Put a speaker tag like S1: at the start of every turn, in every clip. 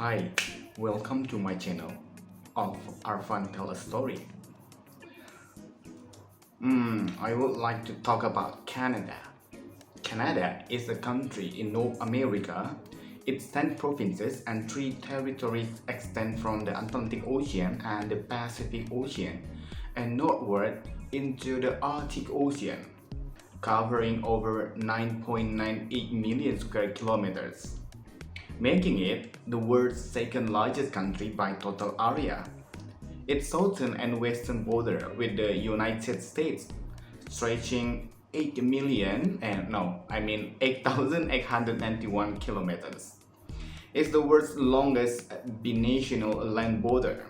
S1: Hi, welcome to my channel of Arvan Tell a Story. I would like to talk about Canada. Canada is a country in North America. Its 10 provinces and 3 territories extend from the Atlantic Ocean and the Pacific Ocean and northward into the Arctic Ocean, covering over 9.98 million square kilometers, making it the world's second largest country by total area. Its southern and western border with the United States, stretching 8,891 kilometers, is the world's longest binational land border.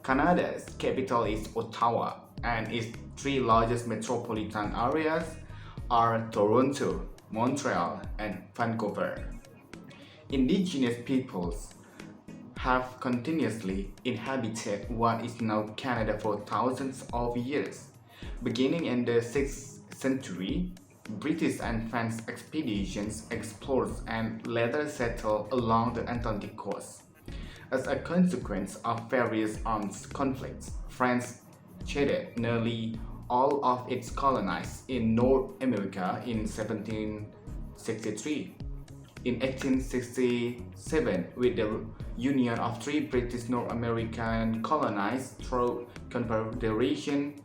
S1: Canada's capital is Ottawa, and its three largest metropolitan areas are Toronto, Montreal, and Vancouver. Indigenous peoples have continuously inhabited what is now Canada for thousands of years. Beginning in the 6th century, British and French expeditions explored and later settled along the Atlantic coast. As a consequence of various armed conflicts, France shedded nearly all of its colonies in North America in 1763. In 1867, with the union of three British North American colonies through Confederation,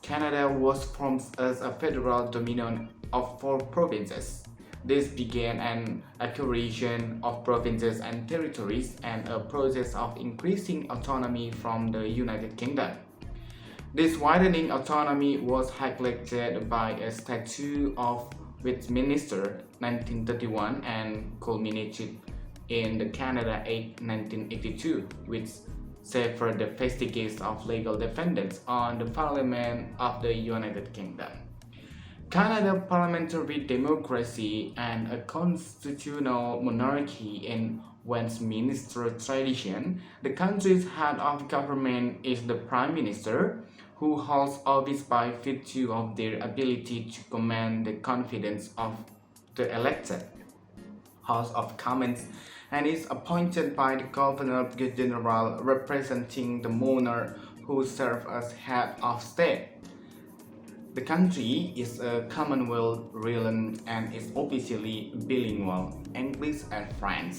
S1: Canada was formed as a federal dominion of 4 provinces. This began an accumulation of provinces and territories and a process of increasing autonomy from the United Kingdom. This widening autonomy was highlighted by a Statute of Westminster 1931 and culminated in the Canada Act 1982, which severed the vestiges of legal dependence on the Parliament of the United Kingdom. Canada's parliamentary democracy and a constitutional monarchy in Westminster tradition, the country's head of government is the Prime Minister, who holds office by virtue of their ability to command the confidence of the elected House of Commons and is appointed by the Governor General representing the monarch who serves as head of state. The country is a Commonwealth realm and is officially bilingual, English and French.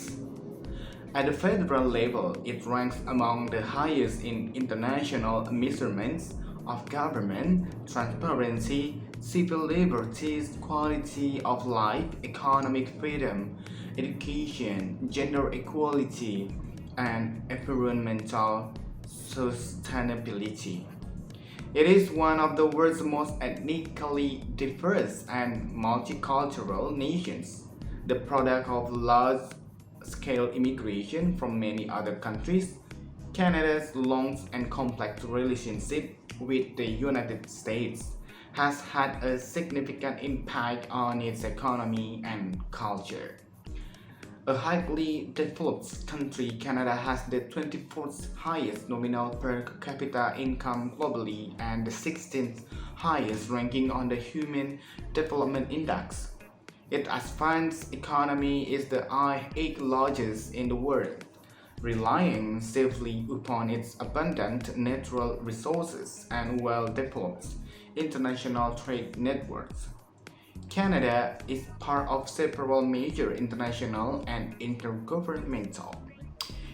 S1: At the federal level, it ranks among the highest in international measurements of government, transparency, civil liberties, quality of life, economic freedom, education, gender equality, and environmental sustainability. It is one of the world's most ethnically diverse and multicultural nations, the product of large-scale immigration from many other countries. Canada's long and complex relationship with the United States has had a significant impact on its economy and culture. A highly developed country, Canada has the 24th highest nominal per capita income globally and the 16th highest ranking on the Human Development Index. Its advanced economy is the 8th largest in the world, relying safely upon its abundant natural resources and well-developed international trade networks. Canada is part of several major international and intergovernmental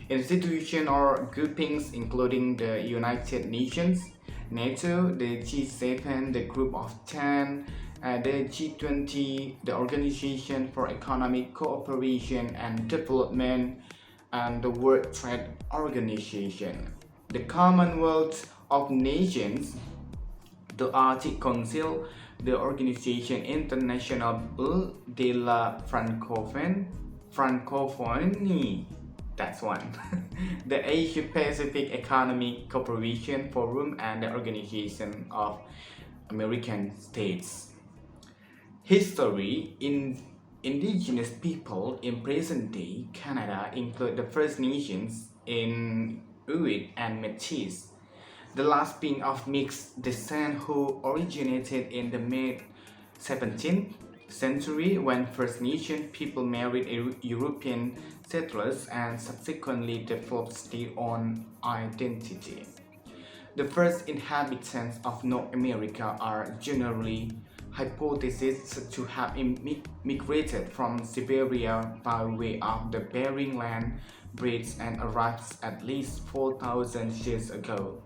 S1: institutions or groupings including the United Nations, NATO, the G7, the Group of 10, the G20, the Organization for Economic Cooperation and Development, and the World Trade Organization, the Commonwealth of Nations, the Arctic Council, the Organisation Internationale de la Francophonie, that's one, the Asia-Pacific Economic Cooperation Forum, and the Organization of American States. History in Indigenous people in present-day Canada include the First Nations in Inuit and Métis, the last being of mixed descent who originated in the mid-17th century when First Nation people married European settlers and subsequently developed their own identity. The first inhabitants of North America are generally hypothesized to have migrated from Siberia by way of the Bering Land Bridge and arrived at least 4,000 years ago.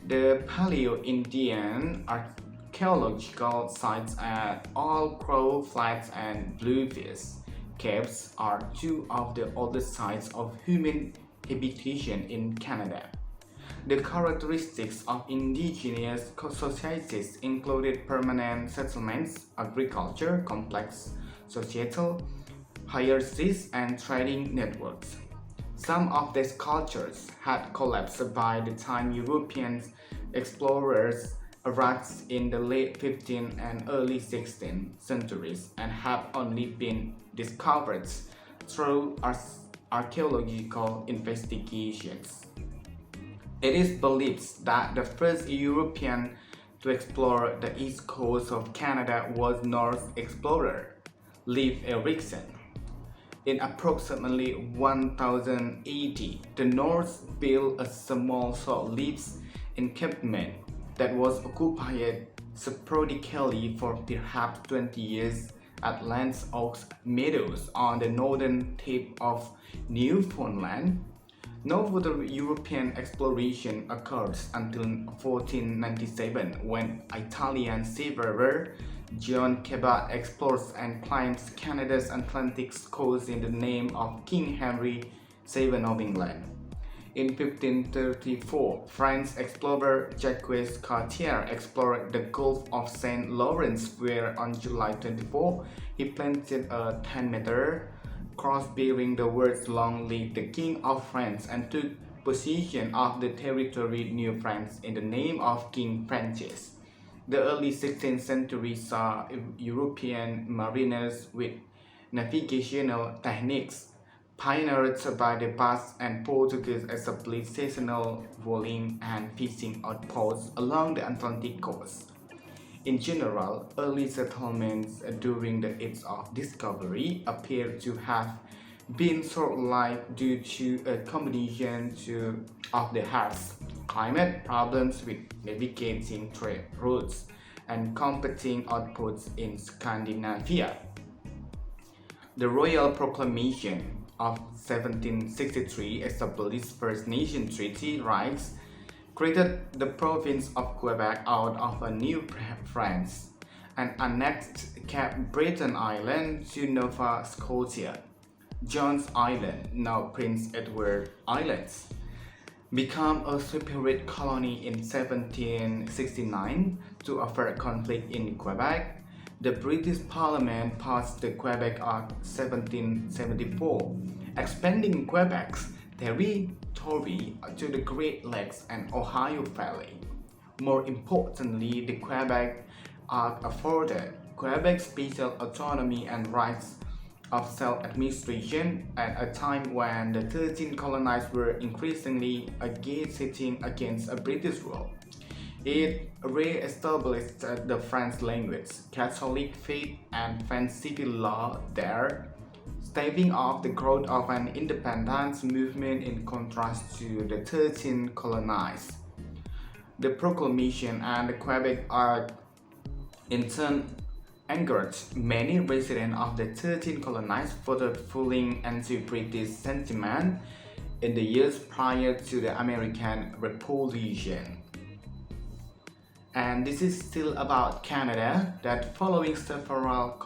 S1: The Paleo-Indian archaeological sites at Old Crow Flats and Bluefish Caves are two of the oldest sites of human habitation in Canada. The characteristics of indigenous societies included permanent settlements, agriculture, complex societal hierarchies, and trading networks. Some of these cultures had collapsed by the time European explorers arrived in the late 15th and early 16th centuries and have only been discovered through archaeological investigations. It is believed that the first European to explore the east coast of Canada was Norse explorer Leif Erikson. In approximately 1080, the Norse built a small short-lived encampment that was occupied sporadically for perhaps 20 years at Lance Oaks Meadows on the northern tip of Newfoundland. No further European exploration occurred until 1497 when Italian seafarer John Cabot explores and climbs Canada's Atlantic coast in the name of King Henry VII of England. In 1534, French explorer Jacques Cartier explored the Gulf of St. Lawrence where on July 24 he planted a 10-meter cross bearing the words "Long live the King of France" and took possession of the territory New France in the name of King Francis. The early 16th century saw European mariners with navigational techniques pioneered by the Basques and Portuguese established seasonal whaling and fishing outposts along the Atlantic coast. In general, early settlements during the Age of Discovery appear to have been short-lived due to a combination of the harsh climate problems with navigating trade routes and competing outputs in Scandinavia. The Royal Proclamation of 1763 established First Nation treaty rights, created the province of Quebec out of a New France, and annexed Cape Breton Island to Nova Scotia. John's Island, now Prince Edward Islands, became a separate colony in 1769 to avert conflict in Quebec. The British Parliament passed the Quebec Act 1774, expanding Quebec's territory to the Great Lakes and Ohio Valley. More importantly, the Quebec Act afforded Quebec special autonomy and rights of self-administration at a time when the 13 colonies were increasingly sitting against a British rule. It re-established the French language, Catholic faith, and French civil law there, staving off the growth of an independence movement in contrast to the 13 colonies. The proclamation and the Quebec Act in turn angered many residents of the 13 colonies, further fueling anti-British sentiment in the years prior to the American Revolution. And this is still about Canada, that following several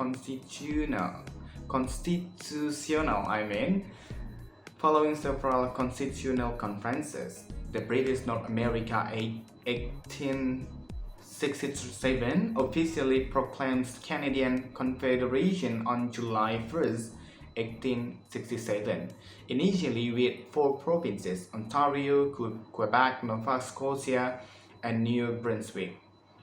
S1: following several constitutional conferences, the British North America 1867 officially proclaims Canadian Confederation on July 1st, 1867, initially with 4 provinces: Ontario, Quebec, Nova Scotia, and New Brunswick.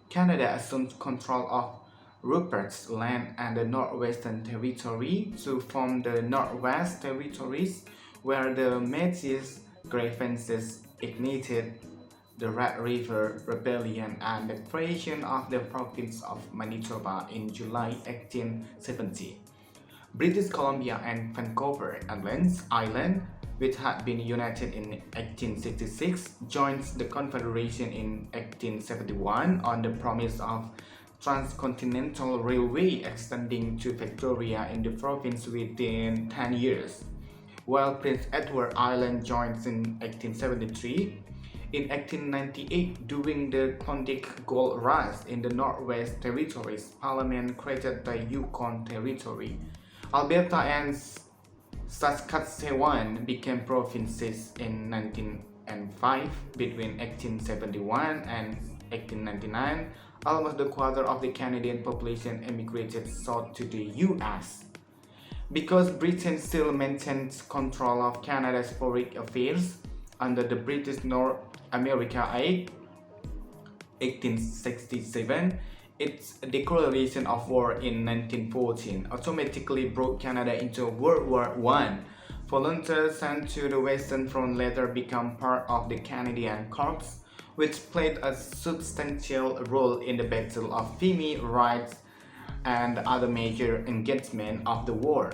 S1: Canada assumed control of Rupert's Land and the Northwestern Territory to form the Northwest Territories, where the Métis grievances ignited the Red River Rebellion, and the creation of the province of Manitoba in July 1870. British Columbia and Vancouver Island, which had been united in 1866, joined the Confederation in 1871 on the promise of transcontinental railway extending to Victoria in the province within 10 years, while Prince Edward Island joined in 1873. In 1898, during the Klondike Gold Rush in the Northwest Territories, Parliament created the Yukon Territory. Alberta and Saskatchewan became provinces in 1905. Between 1871 and 1899, almost a quarter of the Canadian population emigrated south to the US. Because Britain still maintained control of Canada's foreign affairs under the British North America Act 1867, its declaration of war in 1914 automatically brought Canada into World War I. Volunteers sent to the Western Front later became part of the Canadian Corps, which played a substantial role in the Battle of Vimy Ridge and other major engagements of the war.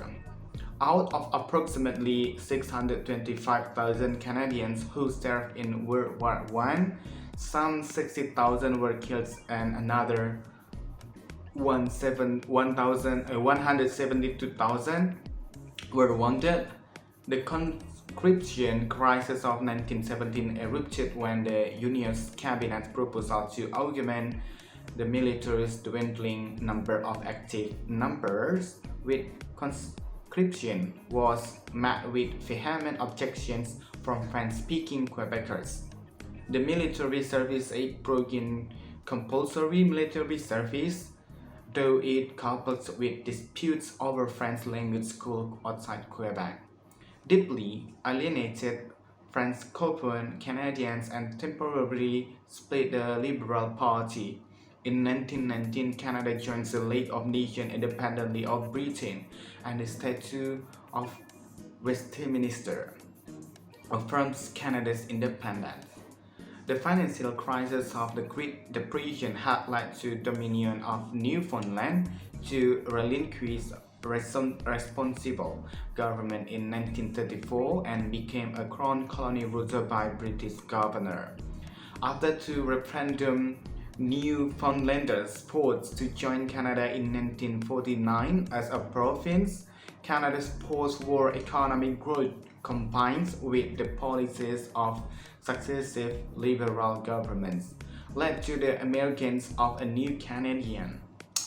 S1: Out of approximately 625,000 Canadians who served in World War I, some 60,000 were killed and another 172,000 were wounded. The conscription crisis of 1917 erupted when the Union's cabinet proposal to augment the military's dwindling number of active numbers with conscription was met with vehement objections from French-speaking Quebecers. The Military Service Act broke in compulsory military service, though it coupled with disputes over French language schools outside Quebec. Deeply alienated Francophone Canadians and temporarily split the Liberal Party. In 1919, Canada joined the League of Nations independently of Britain, and the Statute of Westminster affirms Canada's independence. The financial crisis of the Great Depression had led to Dominion of Newfoundland to relinquish responsible government in 1934 and became a crown colony ruled by British governor. After two referendums, Newfoundlanders fought to join Canada in 1949 as a province. Canada's post-war economic growth combined with the policies of successive liberal governments led to the emergence of a new Canadian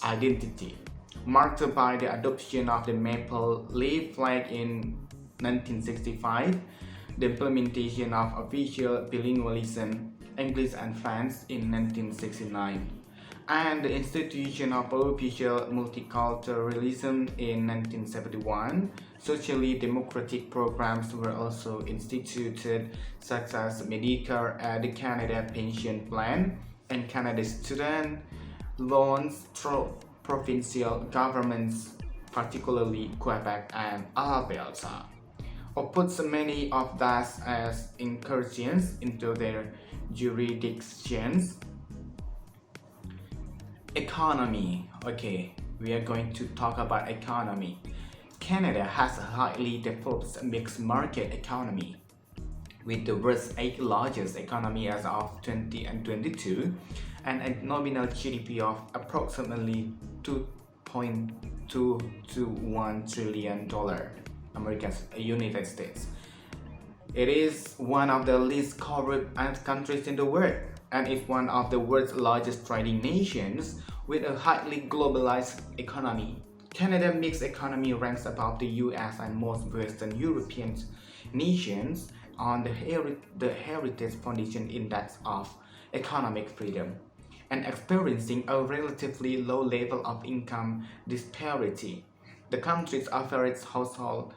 S1: identity, marked by the adoption of the maple leaf flag in 1965, the implementation of official bilingualism, English and French, in 1969, and the institution of official multiculturalism in 1971. Socially democratic programs were also instituted, such as Medicare, the Canada Pension Plan, and Canada's student loans through provincial governments, particularly Quebec and Alberta, or puts many of those as incursions into their jurisdictions. Economy. Okay, we are going to talk about economy. Canada has a highly developed mixed market economy, with the world's 8th largest economy as of 2022 and a nominal GDP of approximately $2.221 trillion United States. It is one of the least corrupt countries in the world and is one of the world's largest trading nations with a highly globalized economy. Canada's mixed economy ranks above the US and most Western European nations on the Heritage Foundation Index of Economic Freedom, and experiencing a relatively low level of income disparity. The country's average household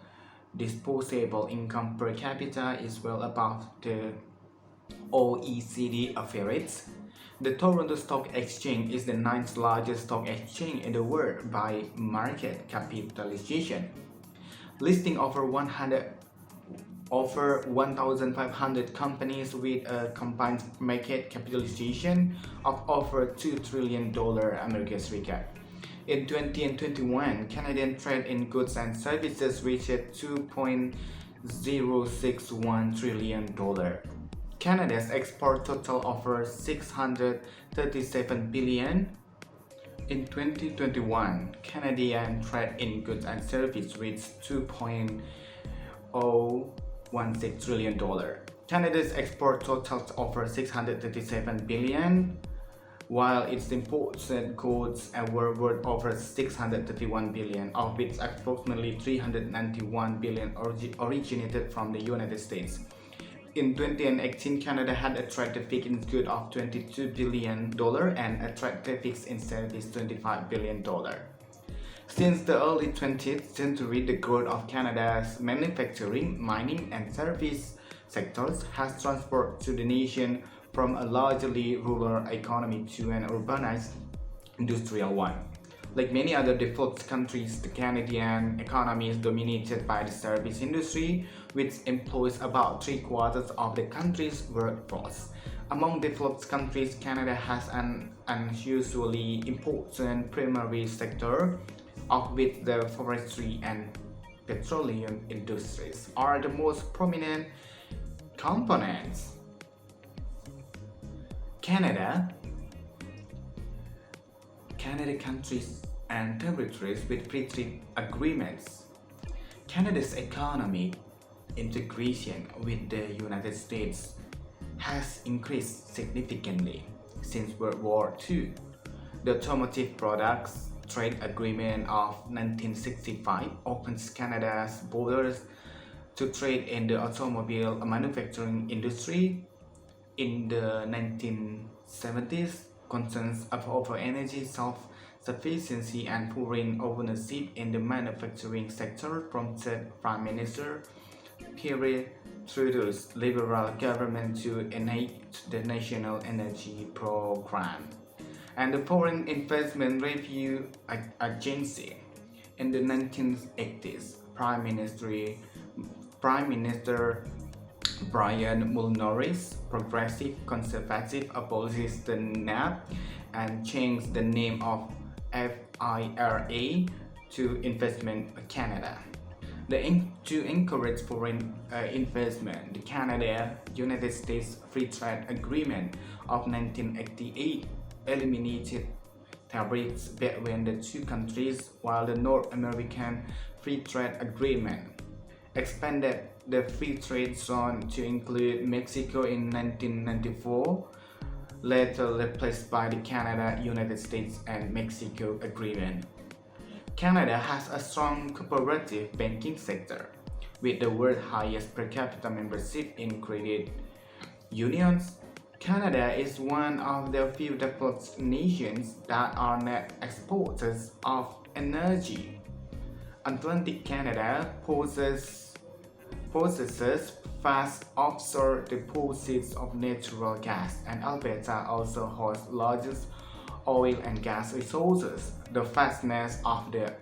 S1: disposable income per capita is well above the OECD average. The Toronto Stock Exchange is the 9th largest stock exchange in the world by market capitalization, listing over over 1,500 companies with a combined market capitalization of over $2 trillion America's record. In 2021, Canadian trade in goods and services reached $2.061 trillion. Canada's export total over 637 billion. In 2021, Canadian trade in goods and services reached $2.016 trillion. Canada's export totaled over 637 billion, while its imported goods were worth over 631 billion, of which approximately 391 billion originated from the United States. In 2018, Canada had a trade deficit in goods of $22 billion and a trade deficit in services $25 billion. Since the early 20th century, the growth of Canada's manufacturing, mining, and service sectors has transferred to the nation from a largely rural economy to an urbanized industrial one. Like many other developed countries, the Canadian economy is dominated by the service industry, which employs about three-quarters of the country's workforce. Among developed countries, Canada has an unusually important primary sector, of which the forestry and petroleum industries are the most prominent components. Canada countries and territories with free trade agreements. Canada's economic integration with the United States has increased significantly since World War II. The Automotive Products Trade Agreement of 1965 opens Canada's borders to trade in the automobile manufacturing industry. In the 1970s, concerns over energy self-sufficiency and foreign ownership in the manufacturing sector prompted Prime Minister Pierre Trudeau's Liberal government to enact the National Energy Program and the Foreign Investment Review Agency. In the 1980s, Prime Minister Brian Mulroney's Progressive Conservative abolished the NAP and changed the name of FIRA to Investment Canada. To encourage foreign investment, the Canada-United States Free Trade Agreement of 1988 eliminated tariffs between the two countries, while the North American Free Trade Agreement expanded the free trade zone to include Mexico in 1994, later replaced by the Canada-United States and Mexico Agreement. Canada has a strong cooperative banking sector, with the world's highest per capita membership in credit unions. Canada is one of the few developed nations that are net exporters of energy. Atlantic Canada possesses vast offshore deposits of natural gas, and Alberta also hosts largest oil and gas resources. The vastness of the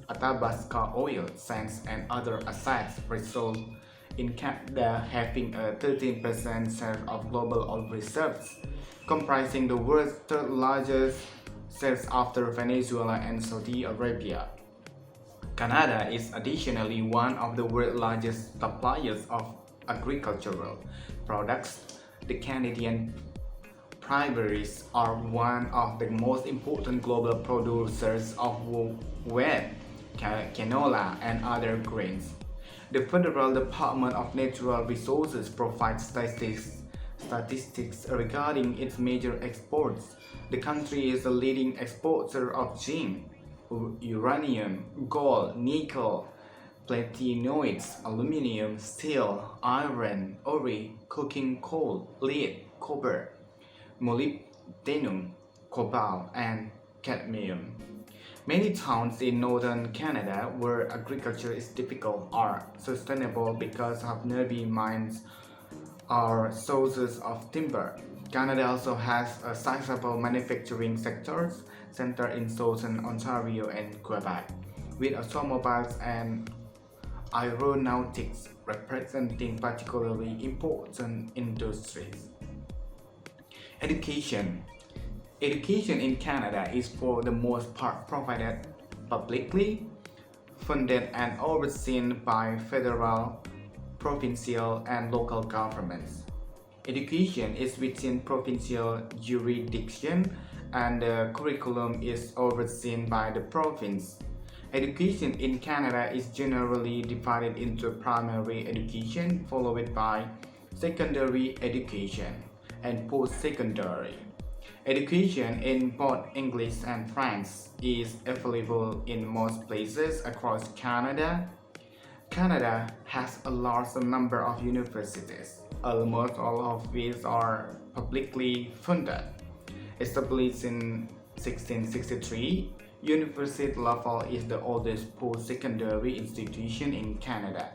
S1: Athabasca oil sands and other assets result in Canada having a 13% share of global oil reserves, comprising the world's third largest shares after Venezuela and Saudi Arabia. Canada is additionally one of the world's largest suppliers of agricultural products. The Canadian prairies are one of the most important global producers of wheat, canola, and other grains. The Federal Department of Natural Resources provides statistics regarding its major exports. The country is a leading exporter of zinc, uranium, gold, nickel, platinoids, aluminum, steel, iron, ore, coking coal, lead, copper, molybdenum, cobalt, and cadmium. Many towns in northern Canada where agriculture is difficult are sustainable because of nearby mines or sources of timber. Canada also has a sizable manufacturing sector centered in southern Ontario and Quebec, with automobiles and aeronautics representing particularly important industries. Education. Education in Canada is for the most part provided publicly, funded and overseen by federal, provincial, and local governments. Education is within provincial jurisdiction and the curriculum is overseen by the province. Education in Canada is generally divided into primary education, followed by secondary education and post-secondary. Education in both English and French is available in most places across Canada. Canada has a large number of universities, almost all of which are publicly funded. Established in 1663, university level is the oldest post-secondary institution in Canada.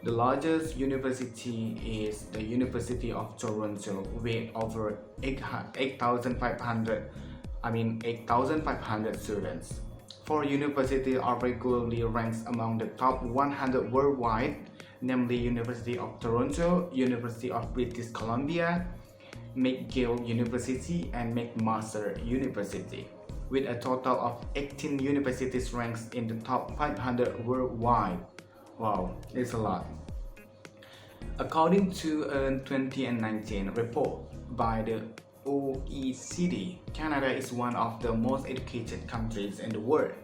S1: The largest university is the University of Toronto with over 8,500 students. Four universities are regularly ranked among the top 100 worldwide, namely University of Toronto, University of British Columbia, McGill University, and McMaster University, with a total of 18 universities ranked in the top 500 worldwide. Wow, it's a lot. According to a 2019 report by the OECD, Canada is one of the most educated countries in the world.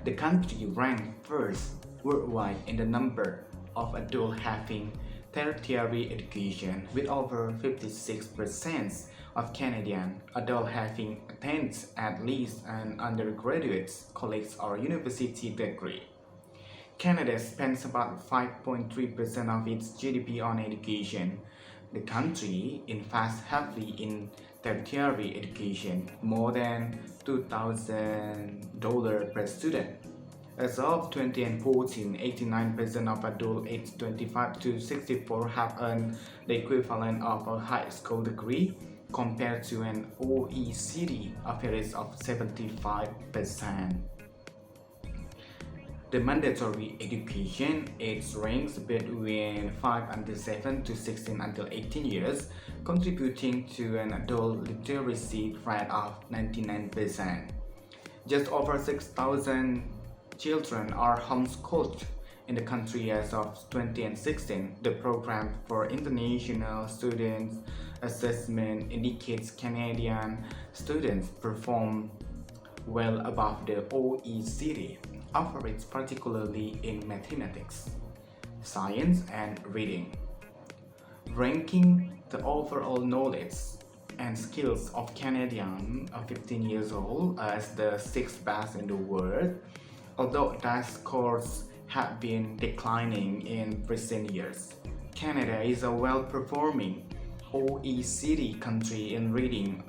S1: The country ranked first worldwide in the number of adults having tertiary education, with over 56% of Canadian adults having attained at least an undergraduate college or university degree. Canada spends about 5.3% of its GDP on education. The country invests heavily in tertiary education, more than $2,000 per student. As of 2014, 89% of adults aged 25 to 64 have earned the equivalent of a high school degree, compared to an OECD average of 75%. The mandatory education age ranges between 5 until 7 to 16 until 18 years, contributing to an adult literacy rate of 99%. Just over 6,000 children are homeschooled in the country as of 2016. The program for international students assessment indicates Canadian students perform well above the OECD average, particularly in mathematics, science, and reading. Ranking the overall knowledge and skills of Canadians 15 years old as the sixth best in the world, although that scores have been declining in recent years. Canada is a well-performing OECD country in reading,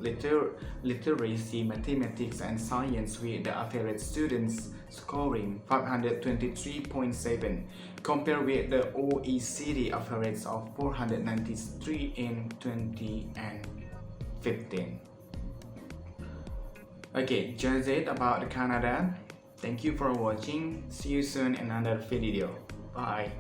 S1: literacy, mathematics, and science, with the average students scoring 523.7, compared with the OECD average of 493 in 2015. Okay, just it about Canada. Thank you for watching. See you soon in another video. Bye.